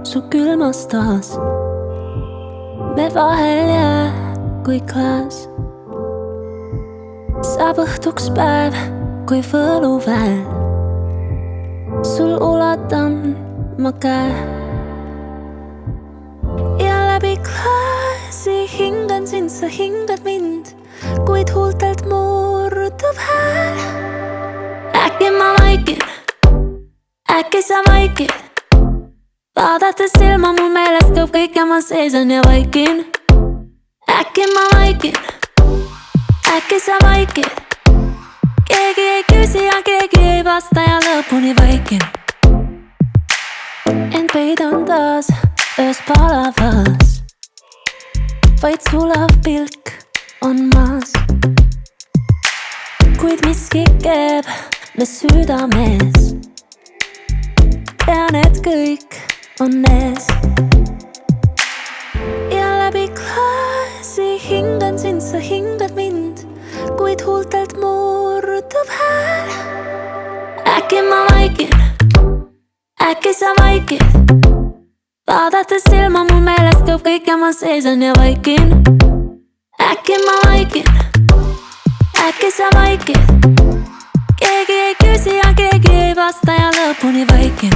su külmas taas. Me vahel jää kui klaas. Saab õhtuks päev kui võluväel. Sul ulatan ma käe. Ja läbi klaasi hingan sind, sa hingad mind, kuid huultelt murdub hääl. Äkki ma vaikin, äkki sa vaikid. Vaadates silma mu meelest kaob kõik ja ma seisan ja vaikin. Äkki ma vaikin, äkki sa vaikid. Keegi ei küsi ja keegi ei vasta ja lõpuni vaikin. Ent peidan taas öös palavas, vaid sulav pilk on maas. Kuid miski keeb me südames. Tean, et kõik on ees. Ja läbi klaasi hingan sind, sa hingad mind, kuid huultelt murdub hääl. Äkki ma vaikin, äkki sa vaikid. Vaadates silma mu meelest kaob kõik ja ma seisan ja vaikin. Äkki ma vaikin, äkki sa vaikid. Keegi ei küsi ja keegi ei vasta ja lõpuni vaikin.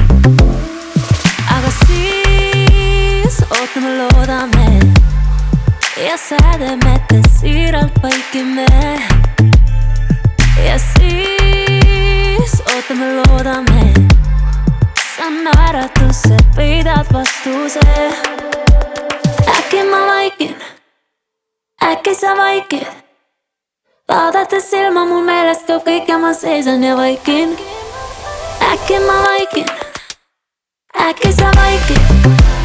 Aga siis ootame, loodame ja säädemete siiralt vaikime. Ja siis ootame, loodame, sa naeratus, et peidad vastuse. Äkki ma vaikin, äkki sa vaikid. Vaadates silma mu meelest kaob kõik ja ma seisan ja vaikin. Äkki ma vaikin, äkki sa vaikid.